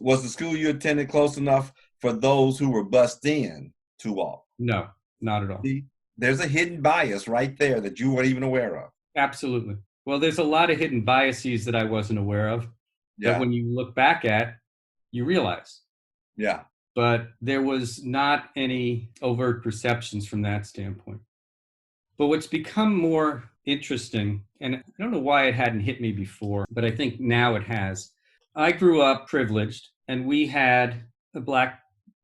Was the school you attended close enough for those who were bused in to walk? No, not at all. See, there's a hidden bias right there that you weren't even aware of. Absolutely. Well, there's a lot of hidden biases that I wasn't aware of that Yeah, when you look back at, you realize. yeah. But there was not any overt perceptions from that standpoint. But what's become more interesting, and I don't know why it hadn't hit me before, but I think now it has. I grew up privileged, and we had a Black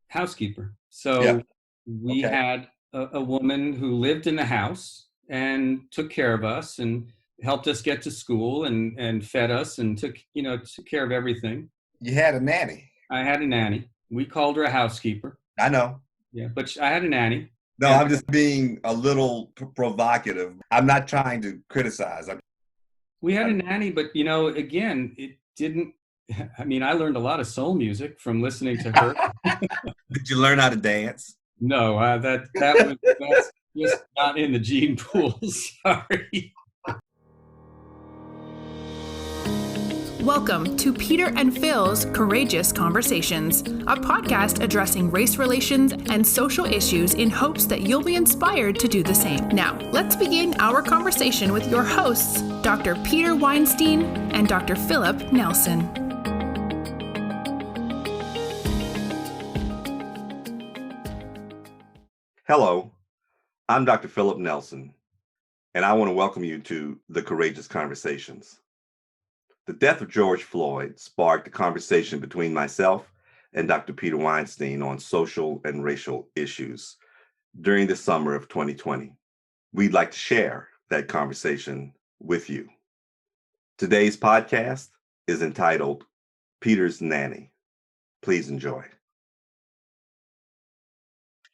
housekeeper. Yeah. So we Okay. had a woman who lived in the house and took care of us and helped us get to school and fed us and took care of everything. You had a nanny. I had a nanny. We called her a housekeeper. I know. Yeah, but I had a nanny. No, And I'm just being a little provocative. I'm not trying to criticize. we had a nanny, but again, it didn't. I mean, I learned a lot of soul music from listening to her. Did you learn how to dance? No, that's just not in the gene pool. Sorry. Welcome to Peter and Phil's Courageous Conversations, a podcast addressing race relations and social issues in hopes that you'll be inspired to do the same. Now, let's begin our conversation with your hosts, Dr. Peter Weinstein and Dr. Philip Nelson. Hello, I'm Dr. Philip Nelson, and I want to welcome you to the Courageous Conversations. The death of George Floyd sparked a conversation between myself and Dr. Peter Weinstein on social and racial issues during the summer of 2020. We'd like to share that conversation with you. Today's podcast is entitled Peter's Nanny. Please enjoy.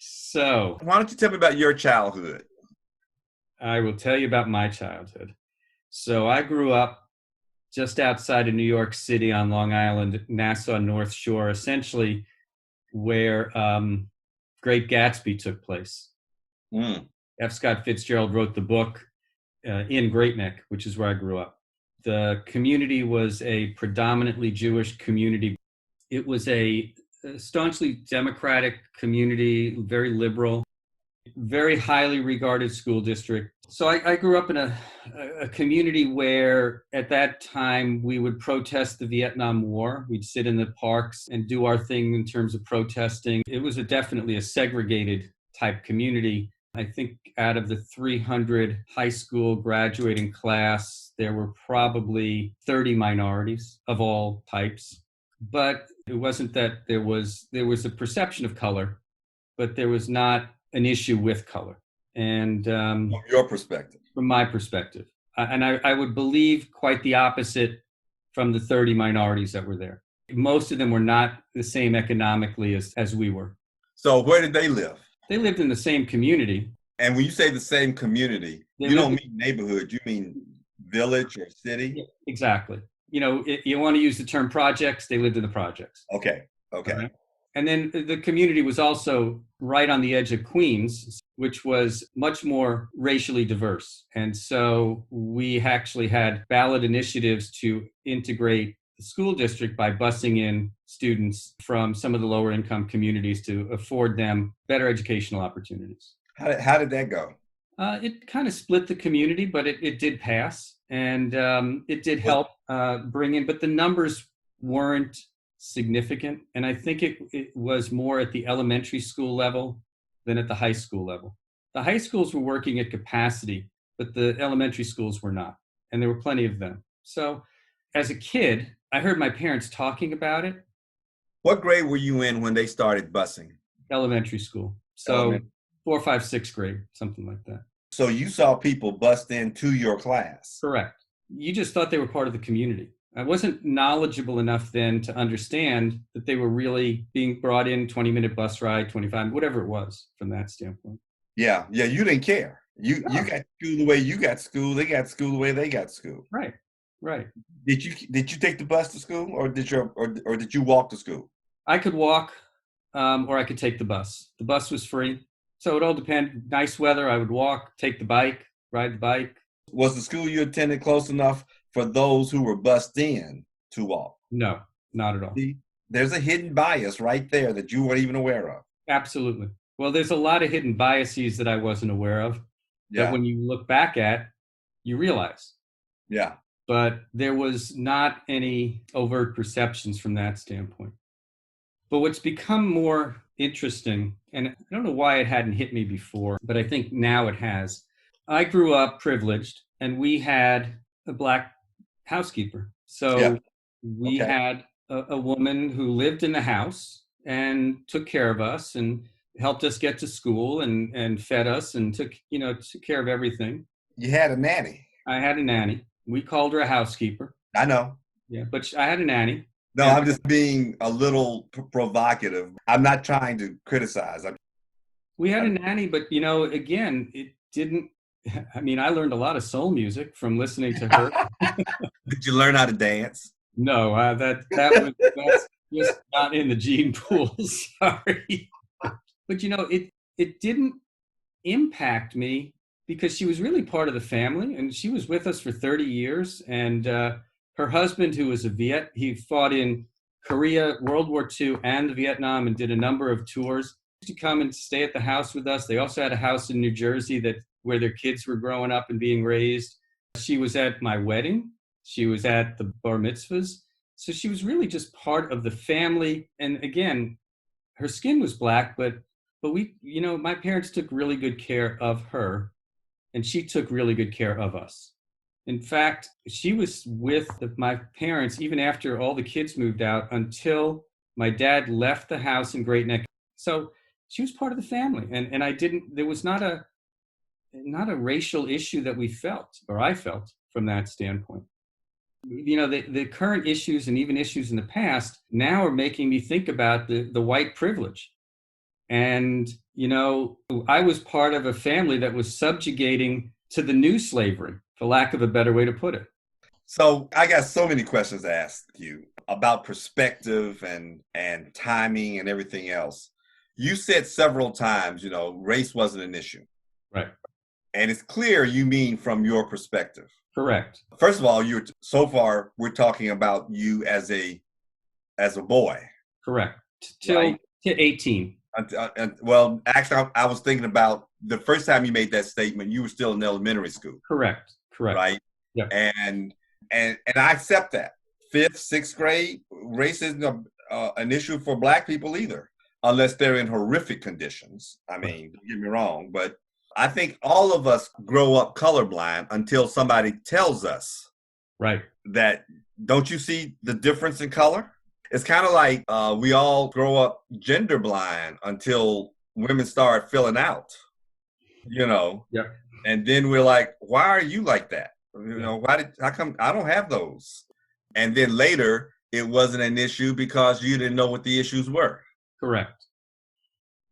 So, why don't you tell me about your childhood? I will tell you about my childhood. So I grew up just outside of New York City on Long Island, Nassau North Shore, essentially where Great Gatsby took place. F. Scott Fitzgerald wrote the book in Great Neck, which is where I grew up. The community was a predominantly Jewish community. It was a staunchly Democratic community, very liberal, very highly regarded school district. So I grew up in a community where at that time we would protest the Vietnam War. We'd sit in the parks and do our thing in terms of protesting. It was definitely a segregated type community. I think out of the 300 high school graduating class, there were probably 30 minorities of all types. But it wasn't that there was a perception of color, but there was not an issue with color. And from your perspective. From my perspective. And I would believe quite the opposite from the 30 minorities that were there. Most of them were not the same economically as we were. So where did they live? They lived in the same community. And when you say the same community, you don't mean neighborhood, you mean village or city? Yeah, exactly. You want to use the term projects, they lived in the projects. Okay. Right? And then the community was also right on the edge of Queens, which was much more racially diverse. And so we actually had ballot initiatives to integrate the school district by busing in students from some of the lower income communities to afford them better educational opportunities. How did that go? It kind of split the community, but it did pass. And it did help bring in, but the numbers weren't significant. And I think it was more at the elementary school level than at the high school level. The high schools were working at capacity, but the elementary schools were not. And there were plenty of them. So as a kid, I heard my parents talking about it. What grade were you in when they started busing? Elementary school. So 4, 5, 6th grade, something like that. So you saw people bust into your class? Correct. You just thought they were part of the community. I wasn't knowledgeable enough then to understand that they were really being brought in 20-minute bus ride, 25, whatever it was from that standpoint. Yeah, you didn't care. You got school the way you got school. They got school the way they got school. Right. Did you take the bus to school, or did you walk to school? I could walk, or I could take the bus. The bus was free, so it all depended. Nice weather, I would walk, take the bike, ride the bike. Was the school you attended close enough for those who were bused in to walk? No, not at all. See, there's a hidden bias right there that you weren't even aware of. Absolutely. Well, there's a lot of hidden biases that I wasn't aware of that Yeah. when you look back at, you realize. Yeah. But there was not any overt perceptions from that standpoint. But what's become more interesting, and I don't know why it hadn't hit me before, but I think now it has. I grew up privileged, and we had a Black housekeeper. Yeah. So we Okay. had a woman who lived in the house and took care of us and helped us get to school and fed us and took care of everything. You had a nanny. I had a nanny. We called her a housekeeper. I know. Yeah, but I had a nanny. No, And I'm just being a little provocative. I'm not trying to criticize. we had a nanny, but again, it didn't. I mean, I learned a lot of soul music from listening to her. Did you learn how to dance? No, that's just not in the gene pool. Sorry, but it didn't impact me because she was really part of the family, and she was with us for 30 years. And her husband, who was a he fought in Korea, World War II, and Vietnam, and did a number of tours. To come and stay at the house with us. They also had a house in New Jersey where their kids were growing up and being raised. She was at my wedding. She was at the bar mitzvahs. So she was really just part of the family. And again, her skin was Black, but we, my parents took really good care of her, and she took really good care of us. In fact, she was with my parents even after all the kids moved out until my dad left the house in Great Neck. So she was part of the family, and there was not a racial issue that we felt, or I felt, from that standpoint. The current issues and even issues in the past now are making me think about the white privilege. And, I was part of a family that was subjugating to the new slavery, for lack of a better way to put it. So I got so many questions to ask you about perspective and timing and everything else. You said several times, race wasn't an issue. Right. And it's clear you mean from your perspective. Correct. First of all, so far we're talking about you as a boy. Correct. Till 18. Well, actually, I was thinking about the first time you made that statement, you were still in elementary school. Correct. Right? Yeah. And I accept that. 5th, 6th grade, race isn't an issue for Black people either, unless they're in horrific conditions. I mean, don't get me wrong, but I think all of us grow up colorblind until somebody tells us, right, that, don't you see the difference in color? It's kind of like we all grow up gender blind until women start filling out, Yeah. And then we're like, why are you like that? How come I don't have those? And then later it wasn't an issue because you didn't know what the issues were. Correct.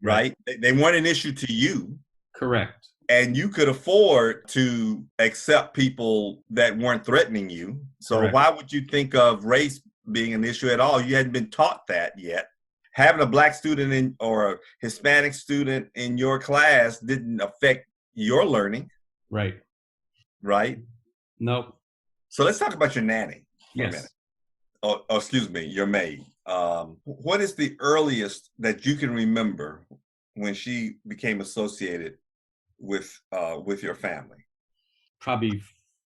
Right? They weren't an issue to you. Correct. And you could afford to accept people that weren't threatening you. So Correct. Why would you think of race being an issue at all? You hadn't been taught that yet. Having a Black student or a Hispanic student in your class didn't affect your learning. Right. Right? Nope. So let's talk about your nanny for Yes. a minute. Oh, excuse me, your maid. What is the earliest that you can remember when she became associated with your family? Probably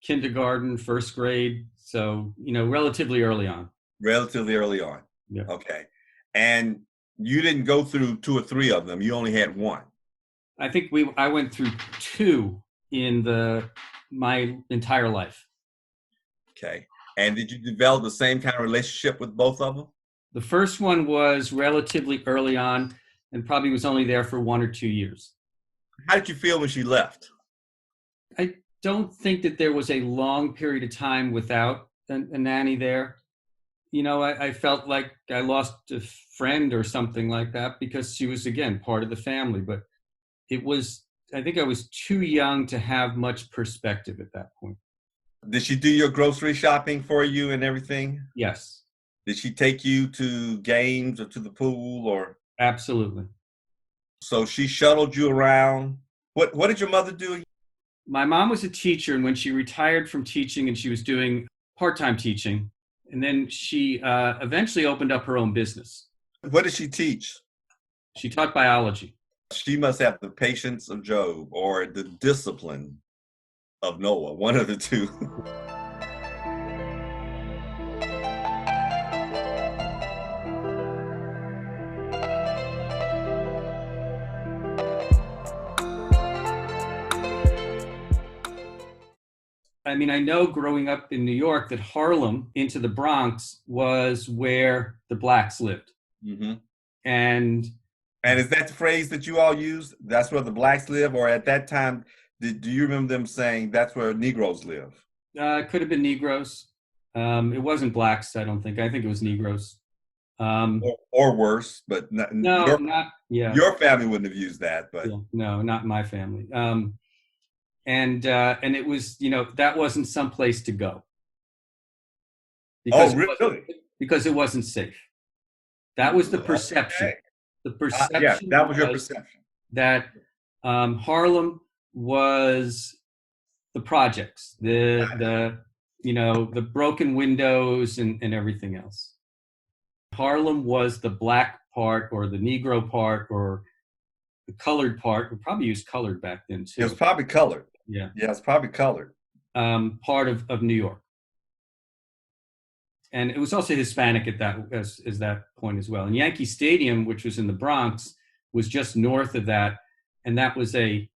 kindergarten, 1st grade. So, relatively early on. Relatively early on. Yeah. Okay. And you didn't go through 2 or 3 of them. You only had 1. I think I went through 2 in my entire life. Okay. And did you develop the same kind of relationship with both of them? The first one was relatively early on and probably was only there for 1 or 2 years. How did you feel when she left? I don't think that there was a long period of time without a nanny there. I felt like I lost a friend or something like that because she was, again, part of the family. But I think I was too young to have much perspective at that point. Did she do your grocery shopping for you and everything? Yes. Did she take you to games or to the pool or? Absolutely. So she shuttled you around. What did your mother do? My mom was a teacher, and when she retired from teaching and she was doing part-time teaching, And then she eventually opened up her own business. What did she teach? She taught biology. She must have the patience of Job or the discipline of Noah, one of the two. I mean, I know growing up in New York that Harlem into the Bronx was where the blacks lived. Mm-hmm. And is that the phrase that you all use? That's where the blacks live? Or at that time, do you remember them saying that's where Negroes live? It could have been Negroes. It wasn't blacks, I don't think. I think it was Negroes. Or worse, but your family wouldn't have used that. But yeah, no, not my family. And it was, that wasn't some place to go. Because really? Because it wasn't safe. That was the perception. Okay. The perception. That was your perception. That Harlem was the projects, the broken windows and everything else. Harlem was the black part or the Negro part or the colored part. We probably used colored back then too. It was probably colored. Yeah, it's probably colored. Part of New York. And it was also Hispanic at that point as well. And Yankee Stadium, which was in the Bronx, was just north of that, and that was a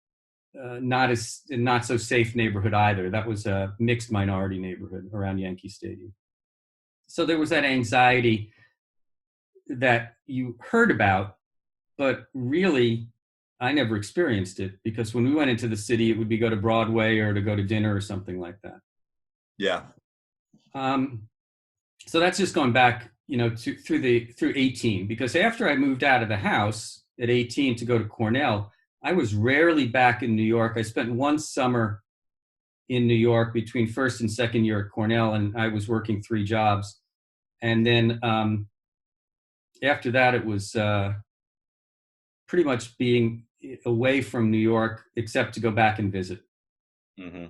not so safe neighborhood either. That was a mixed minority neighborhood around Yankee Stadium. So there was that anxiety that you heard about, but really I never experienced it, because when we went into the city, it would be go to Broadway or to go to dinner or something like that. Yeah. So that's just going back, through 18, because after I moved out of the house at 18 to go to Cornell, I was rarely back in New York. I spent one summer in New York between first and second year at Cornell, and I was working 3 jobs. And then after that, it was pretty much being away from New York, except to go back and visit. Mm-hmm.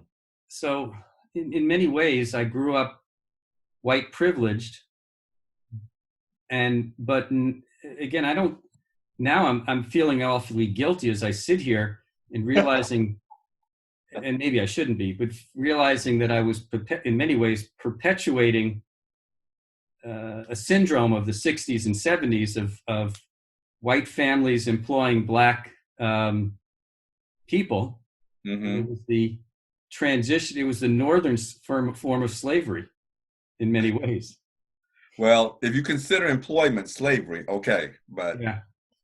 So in many ways, I grew up white privileged, but again, I'm feeling awfully guilty as I sit here and realizing, and maybe I shouldn't be, but realizing that I was in many ways perpetuating a syndrome of the 60s and 70s of white families employing black people. Mm-hmm. It was the transition. It was the northern form of slavery in many ways. Well, if you consider employment slavery, okay, but yeah,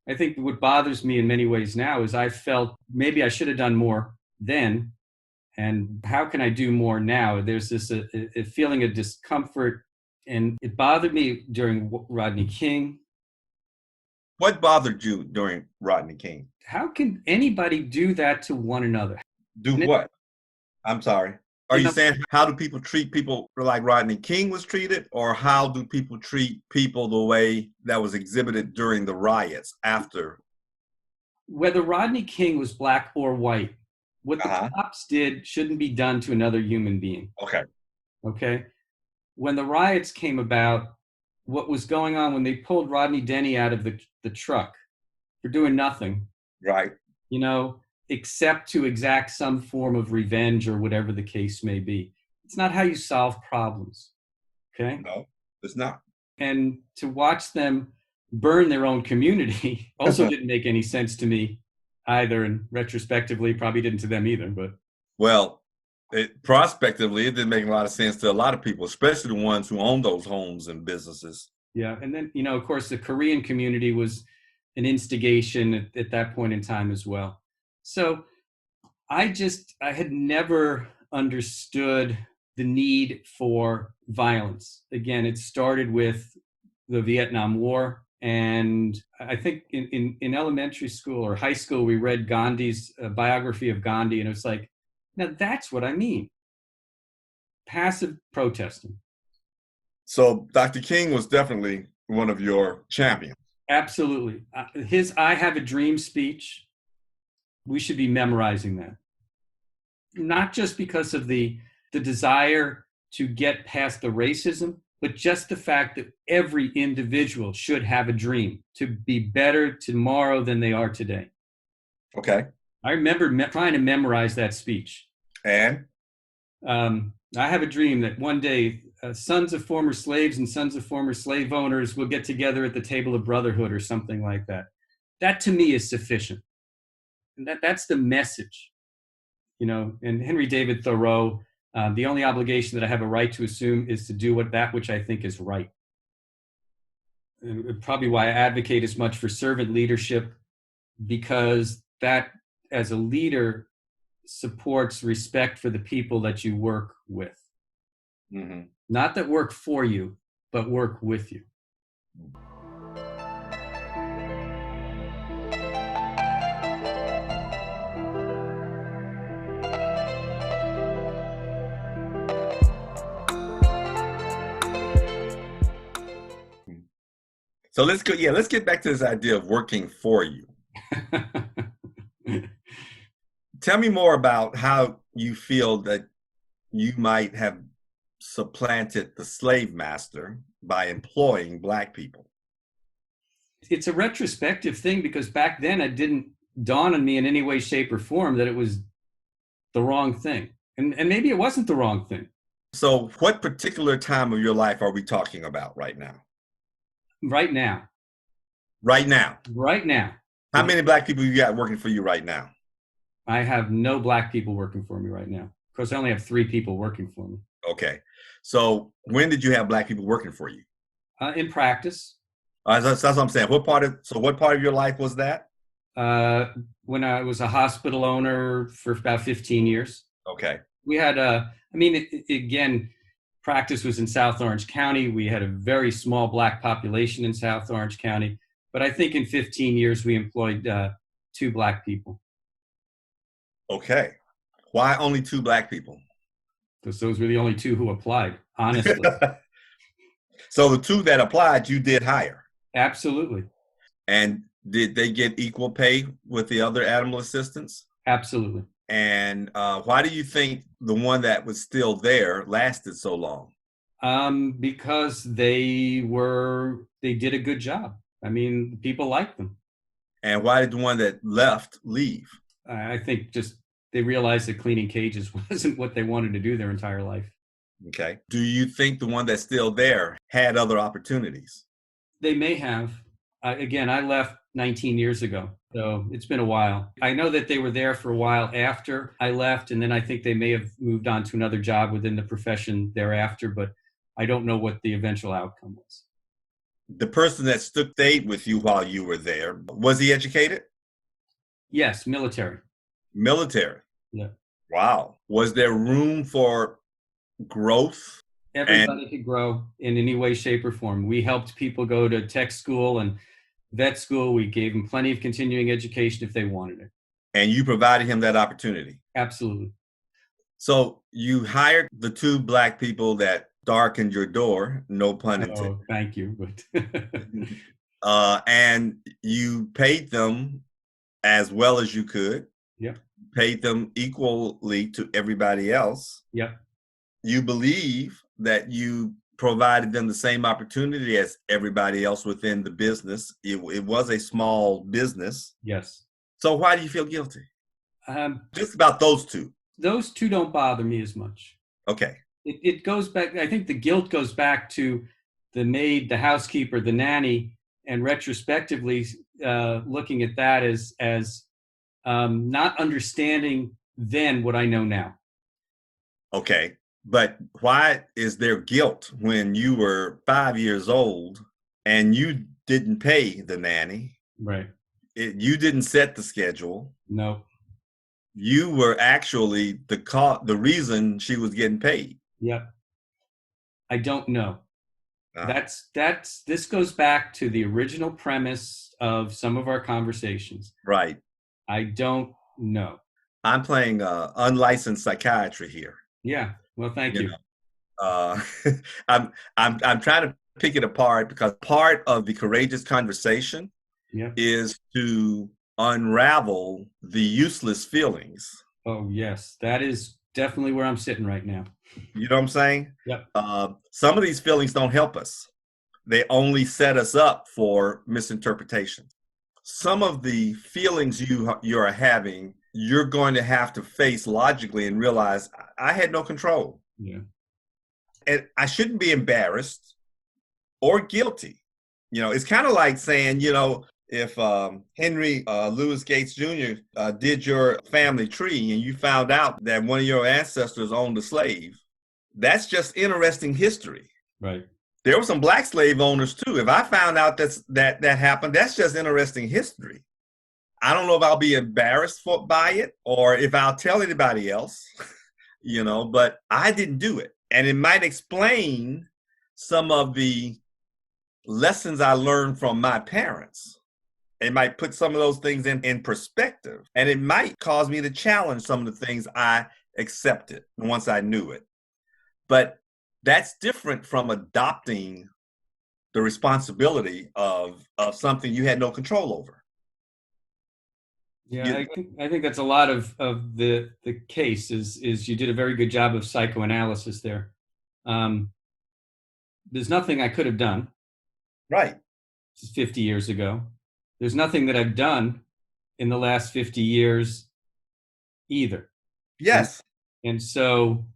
I think what bothers me in many ways now is I felt maybe I should have done more then, and how can I do more now? There's this a feeling of discomfort, and it bothered me during Rodney King. What bothered you during Rodney King? How can anybody do that to one another? What? I'm sorry. Are you saying how do people treat people like Rodney King was treated, or how do people treat people the way that was exhibited during the riots after? Whether Rodney King was black or white, what the cops did shouldn't be done to another human being. Okay. When the riots came about, what was going on when they pulled Rodney Denny out of the truck for doing nothing, right? Except to exact some form of revenge or whatever the case may be. It's not how you solve problems, okay? No, it's not. And to watch them burn their own community also didn't make any sense to me either, and retrospectively probably didn't to them either. But well, prospectively, it didn't make a lot of sense to a lot of people, especially the ones who own those homes and businesses. Yeah, and then, of course, the Korean community was an instigation at that point in time as well. So I had never understood the need for violence. Again, it started with the Vietnam War. And I think in elementary school or high school, we read Gandhi's biography of Gandhi. And it was like, now that's what I mean. Passive protesting. So Dr. King was definitely one of your champions. Absolutely. His I Have a Dream speech, we should be memorizing that. Not just because of the desire to get past the racism, but just the fact that every individual should have a dream to be better tomorrow than they are today. Okay. I remember trying to memorize that speech. And I have a dream that one day sons of former slaves and sons of former slave owners will get together at the table of brotherhood or something like that. That to me is sufficient. And that's the message, and Henry David Thoreau, the only obligation that I have a right to assume is to do that which I think is right. And probably why I advocate as much for servant leadership, because that as a leader supports respect for the people that you work with. mm-hmm. Not that work for you, but work with you. So let's go. Yeah, let's get back to this idea of working for you. Tell me more about how you feel that you might have supplanted the slave master by employing Black people. It's a retrospective thing, because back then it didn't dawn on me in any way, shape, or form that it was the wrong thing. And maybe it wasn't the wrong thing. So what particular time of your life are we talking about right now? Right now. Right now. Right now. How many Black people you got working for you right now? I have no Black people working for me right now. Of course, I only have 3 people working for me. Okay. So when did you have Black people working for you? In practice. That's what I'm saying. What part of your life was that? When I was a hospital owner for about 15 years. Okay. We had again, practice was in South Orange County. We had a very small Black population in South Orange County. But I think in 15 years, we employed 2 Black people. Okay. Why only 2 Black people? Because those were the only 2 who applied, honestly. So the 2 that applied, you did hire? Absolutely. And did they get equal pay with the other animal assistants? Absolutely. And why do you think the one that was still there lasted so long? Because they did a good job. I mean, people liked them. And why did the one that left leave? I think just they realized that cleaning cages wasn't what they wanted to do their entire life. Okay. Do you think the one that's still there had other opportunities? They may have. Again, I left 19 years ago, so it's been a while. I know that they were there for a while after I left, and then I think they may have moved on to another job within the profession thereafter, but I don't know what the eventual outcome was. The person that stayed with you while you were there, was he educated? Yes, military. Military? Yeah. Wow. Was there room for growth? Everybody could grow in any way, shape, or form. We helped people go to tech school and vet school. We gave them plenty of continuing education if they wanted it. And you provided him that opportunity? Absolutely. So you hired the 2 Black people that darkened your door, no pun intended. Oh, thank you. And you paid them as well as you could. Yep. Paid them equally to everybody else. Yep. You believe that you provided them the same opportunity as everybody else within the business. It was a small business. Yes. So why do you feel guilty? Just about those 2. Those 2 don't bother me as much. Okay. It goes back, I think the guilt goes back to the maid, the housekeeper, the nanny, and retrospectively looking at that as not understanding then what I know now. Okay. But why is there guilt when you were 5 years old and you didn't pay the nanny? Right. You didn't set the schedule. No. You were actually the reason she was getting paid. Yep. I don't know. This goes back to the original premise of some of our conversations. Right. I don't know. I'm playing unlicensed psychiatry here. Yeah. Well, thank you. I'm trying to pick it apart because part of the courageous conversation is to unravel the useless feelings. Oh, yes. That is definitely where I'm sitting right now. You know what I'm saying? Yep. Some of these feelings don't help us. They only set us up for misinterpretation. Some of the feelings you are having, you're going to have to face logically and realize I had no control. Yeah. And I shouldn't be embarrassed or guilty. It's kind of like saying, if Henry Louis Gates Jr. Did your family tree and you found out that one of your ancestors owned a slave, that's just interesting history. Right. There were some black slave owners too. If I found out that happened, that's just interesting history. I don't know if I'll be embarrassed by it or if I'll tell anybody else, but I didn't do it. And it might explain some of the lessons I learned from my parents. It might put some of those things in perspective. And it might cause me to challenge some of the things I accepted once I knew it. But that's different from adopting the responsibility of something you had no control over. Yeah, I think that's a lot of the case is you did a very good job of psychoanalysis there. There's nothing I could have done. Right. This is 50 years ago. There's nothing that I've done in the last 50 years either. Yes. And so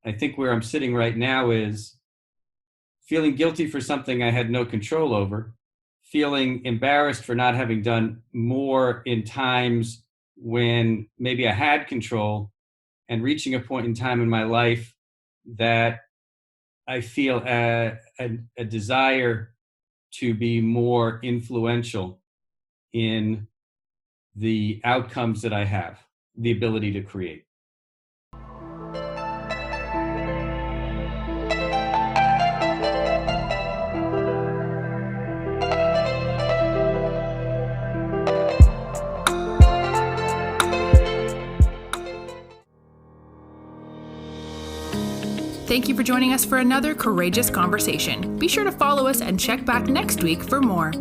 I think where I'm sitting right now is feeling guilty for something I had no control over, feeling embarrassed for not having done more in times when maybe I had control, and reaching a point in time in my life that I feel a desire to be more influential in the outcomes that I have, the ability to create. Thank you for joining us for another courageous conversation. Be sure to follow us and check back next week for more.